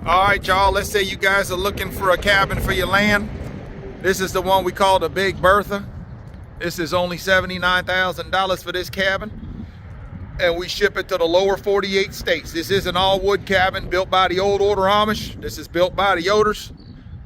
All right, y'all, let's say you guys are looking for a cabin for your land. This is the one we call the Big Bertha. This is only $79,000 for this cabin. And we ship it to the lower 48 states. This is an all wood cabin built by the old order Amish. This is built by the Yoders.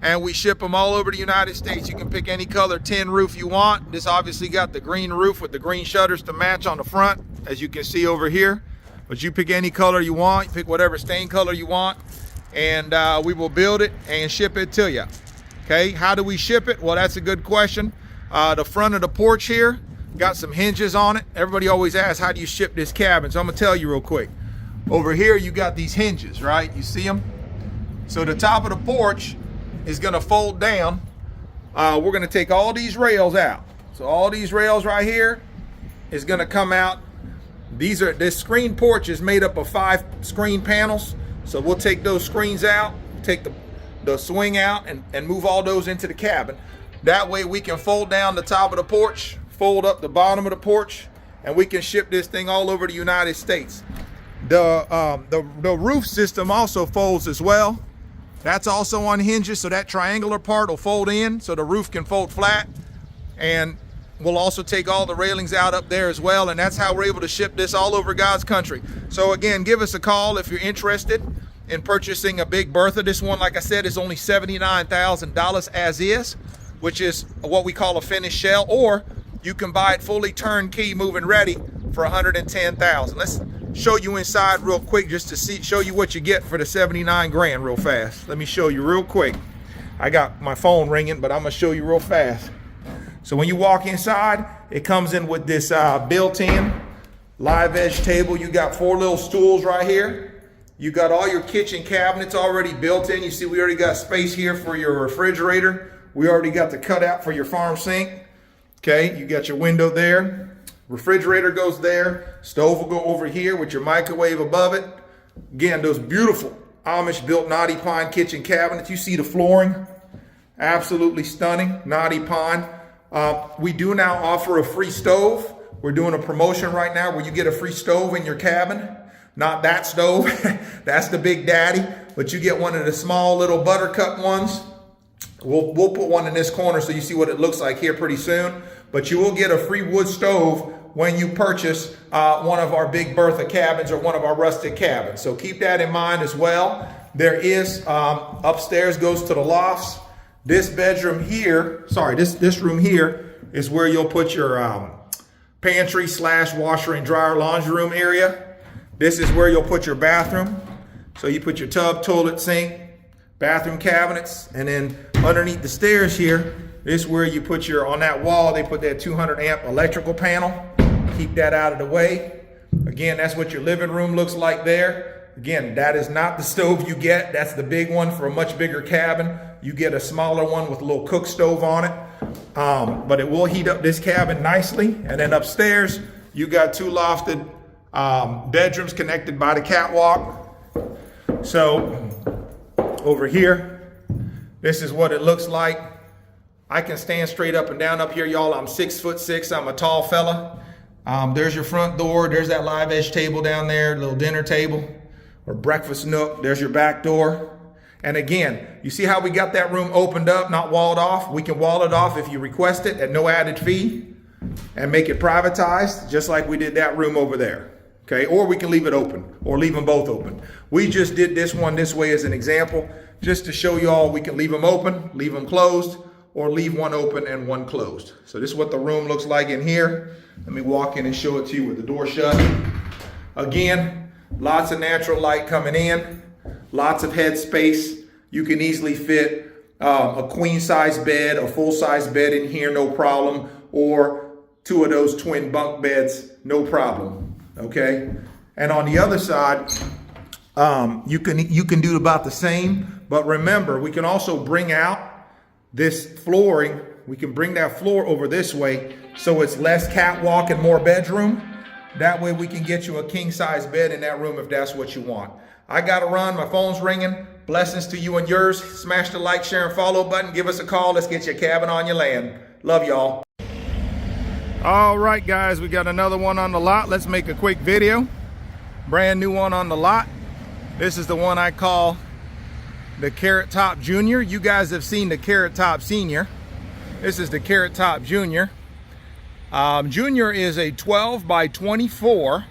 And we ship them all over the United States. You can pick any color tin roof you want. This obviously got the green roof with the green shutters to match on the front, as you can see over here. But you pick any color you want. You pick whatever stain color you want. And we will build it and ship it to you. Okay, how do we ship it? Well, that's a good question. The front of the porch here got some hinges on it. Everybody always asks, how do you ship this cabin? So I'm gonna tell you real quick. Over here, you got these hinges, right? You see them? So the top of the porch is gonna fold down. We're gonna take all these rails out. So all these rails right here is gonna come out. This screen porch is made up of 5 screen panels. So we'll take those screens out, take the swing out and move all those into the cabin. That way we can fold down the top of the porch, fold up the bottom of the porch, and we can ship this thing all over the United States. The roof system also folds as well. That's also on hinges, so that triangular part will fold in so the roof can fold flat. And we'll also take all the railings out up there as well, and that's how we're able to ship this all over God's country. So again, give us a call if you're interested in purchasing a Big Bertha. This one, like I said, is only $79,000 as is, which is what we call a finished shell, or you can buy it fully turnkey, moving ready for $110,000. Let's show you inside real quick just to show you what you get for the 79 grand real fast. Let me show you real quick. I got my phone ringing, but I'm gonna show you real fast. So when you walk inside, it comes in with this built-in live edge table. You got 4 little stools right here. You got all your kitchen cabinets already built in. You see we already got space here for your refrigerator. We already got the cutout for your farm sink. Okay, you got your window there. Refrigerator goes there. Stove will go over here with your microwave above it. Again, those beautiful Amish built knotty pine kitchen cabinets. You see the flooring, absolutely stunning, knotty pine. We do now offer a free stove. We're doing a promotion right now where you get a free stove in your cabin. Not that stove, that's the Big Daddy, but you get one of the small little buttercup ones. We'll put one in this corner so you see what it looks like here pretty soon. But you will get a free wood stove when you purchase one of our Big Bertha cabins or one of our rustic cabins. So keep that in mind as well. There is, upstairs goes to the lofts. This bedroom here, sorry, this room here is where you'll put your pantry / washer and dryer laundry room area. This is where you'll put your bathroom. So you put your tub, toilet, sink, bathroom cabinets, and then underneath the stairs here, this is where you put your, on that wall, they put that 200 amp electrical panel. Keep that out of the way. Again, that's what your living room looks like there. Again, that is not the stove you get. That's the big one for a much bigger cabin. You get a smaller one with a little cook stove on it. But it will heat up this cabin nicely. And then upstairs, you got 2 lofted bedrooms connected by the catwalk. So over here, this is what it looks like. I can stand straight up and down up here, y'all. I'm 6'6". I'm a tall fella. There's your front door. There's that live edge table down there, little dinner table or breakfast nook. There's your back door. And again, you see how we got that room opened up, not walled off? We can wall it off if you request it at no added fee and make it privatized, just like we did that room over there. Okay, or we can leave it open or leave them both open. We just did this one this way as an example, just to show you all we can leave them open, leave them closed, or leave one open and one closed. So this is what the room looks like in here. Let me walk in and show it to you with the door shut. Again, lots of natural light coming in, lots of head space. You can easily fit a queen size bed, a full size bed in here, no problem, or 2 of those twin bunk beds, no problem. Okay, and on the other side, you can do about the same. But remember, we can also bring out this flooring. We can bring that floor over this way so it's less catwalk and more bedroom. That way we can get you a king size bed in that room if that's what you want. I gotta run, my phone's ringing. Blessings to you and yours. Smash the like, share, and follow button. Give us a call. Let's get your cabin on your land. Love y'all. All right, guys, we got another one on the lot. Let's make a quick video. Brand new one on the lot. This is the one I call the Carrot Top Junior. You guys have seen the Carrot Top Senior. This is the Carrot Top Junior. Junior is a 12 by 24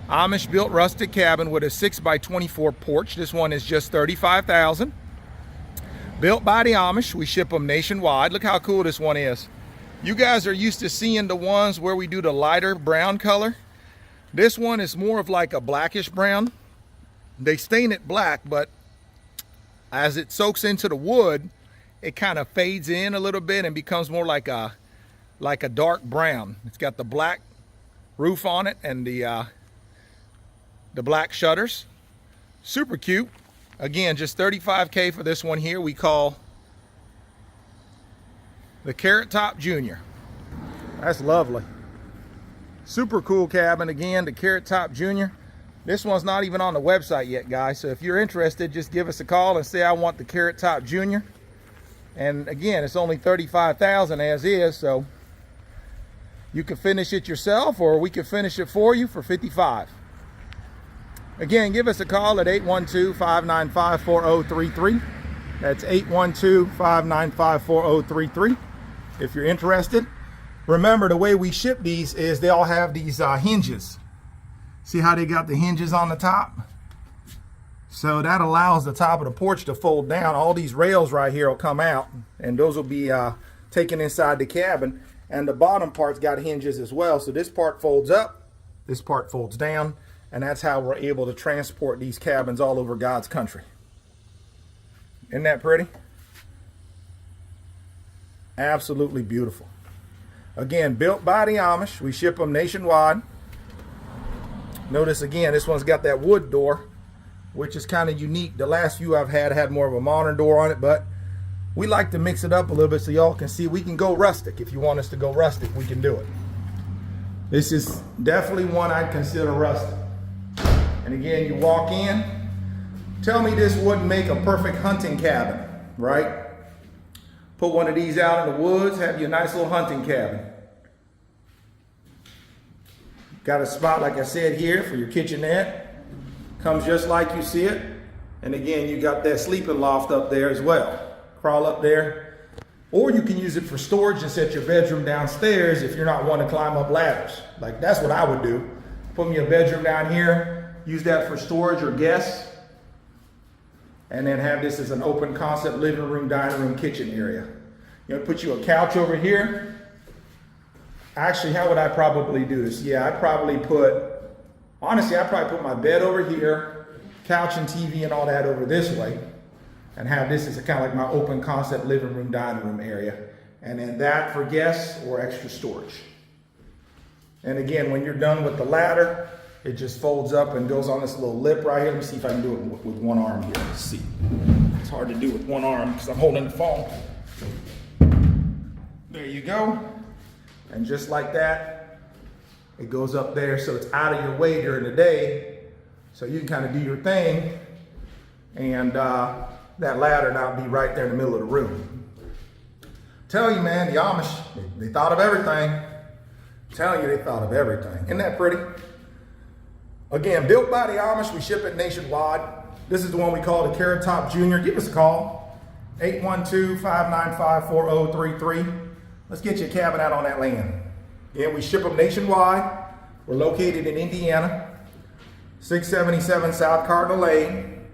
Amish built rustic cabin with a 6 by 24 porch. This one is just $35,000. Built by the Amish. We ship them nationwide. Look how cool this one is. You guys are used to seeing the ones where we do the lighter brown color. This one is more of like a blackish brown. They stain it black, but as it soaks into the wood, it kind of fades in a little bit and becomes more like a dark brown. It's got the black roof on it and the black shutters. Super cute. Again, just $35K for this one here. We call the Carrot Top Junior. That's lovely. Super cool cabin. Again, the Carrot Top Junior. This one's not even on the website yet, guys. So if you're interested, just give us a call and say I want the Carrot Top Junior. And again, it's only $35,000 as is, so you can finish it yourself or we can finish it for you for $55,000. Again, give us a call at 812-595-4033. That's 812-595-4033 if you're interested. Remember, the way we ship these is they all have these hinges. See how they got the hinges on the top? So that allows the top of the porch to fold down. All these rails right here will come out, and those will be taken inside the cabin. And the bottom part's got hinges as well. So this part folds up, this part folds down, and that's how we're able to transport these cabins all over God's country. Isn't that pretty? Absolutely beautiful. Again, built by the Amish. We ship them nationwide. Notice again, this one's got that wood door, which is kind of unique. The last few I've had more of a modern door on it, but we like to mix it up a little bit so y'all can see we can go rustic. If you want us to go rustic, we can do it. This is definitely one I'd consider rustic. And again, you walk in. Tell me this wouldn't make a perfect hunting cabin, right? Put one of these out in the woods, have you a nice little hunting cabin. Got a spot, like I said, here for your kitchenette. Comes just like you see it. And again, you got that sleeping loft up there as well. Crawl up there. Or you can use it for storage and set your bedroom downstairs if you're not wanting to climb up ladders. Like, that's what I would do. Put me a bedroom down here. Use that for storage or guests. And then have this as an open concept living room, dining room, kitchen area. You know, put you a couch over here. Actually, how would I probably do this? Yeah, I'd probably put my bed over here, couch and TV and all that over this way, and have this as a kind of like my open concept living room, dining room area. And then that for guests or extra storage. And again, when you're done with the ladder, it just folds up and goes on this little lip right here. Let me see if I can do it with one arm here. Let's see. It's hard to do with one arm because I'm holding the phone. There you go. And just like that, it goes up there so it's out of your way during the day. So you can kind of do your thing. And that ladder now be right there in the middle of the room. Tell you, man, the Amish, they thought of everything. Telling you, they thought of everything. Isn't that pretty? Again, built by the Amish, we ship it nationwide. This is the one we call the Carrot Top Junior. Give us a call, 812-595-4033. Let's get you a cabin out on that land. Again, we ship them nationwide. We're located in Indiana, 677 South Cardinal Lane.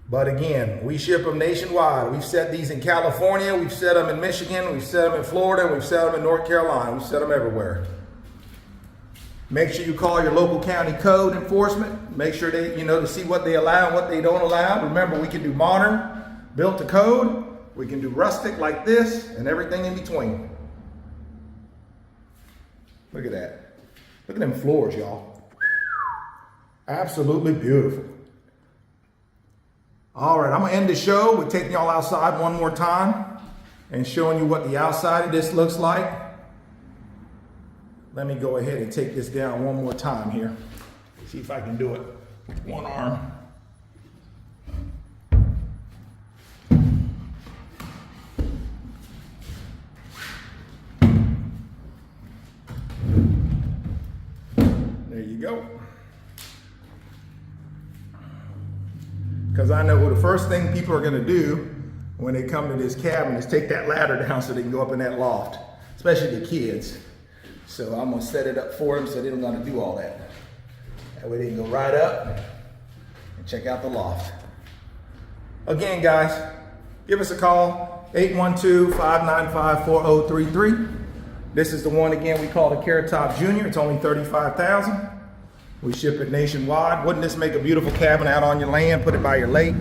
But again, we ship them nationwide. We've set these in California, we've set them in Michigan, we've set them in Florida, we've set them in North Carolina. We've set them everywhere. Make sure you call your local county code enforcement. Make sure they, to see what they allow and what they don't allow. Remember, we can do modern, built to code. We can do rustic like this and everything in between. Look at that. Look at them floors, y'all. Absolutely beautiful. All right, I'm gonna end the show with taking y'all outside one more time and showing you what the outside of this looks like. Let me go ahead and take this down one more time here. See if I can do it with one arm. There you go. Because I know the first thing people are gonna do when they come to this cabin is take that ladder down so they can go up in that loft, especially the kids. So I'm gonna set it up for them so they don't gotta do all that. That way they can go right up and check out the loft. Again, guys, give us a call, 812-595-4033. This is the one again we call the Carrot Top Junior. It's only $35,000. We ship it nationwide. Wouldn't this make a beautiful cabin out on your land? Put it by your lake.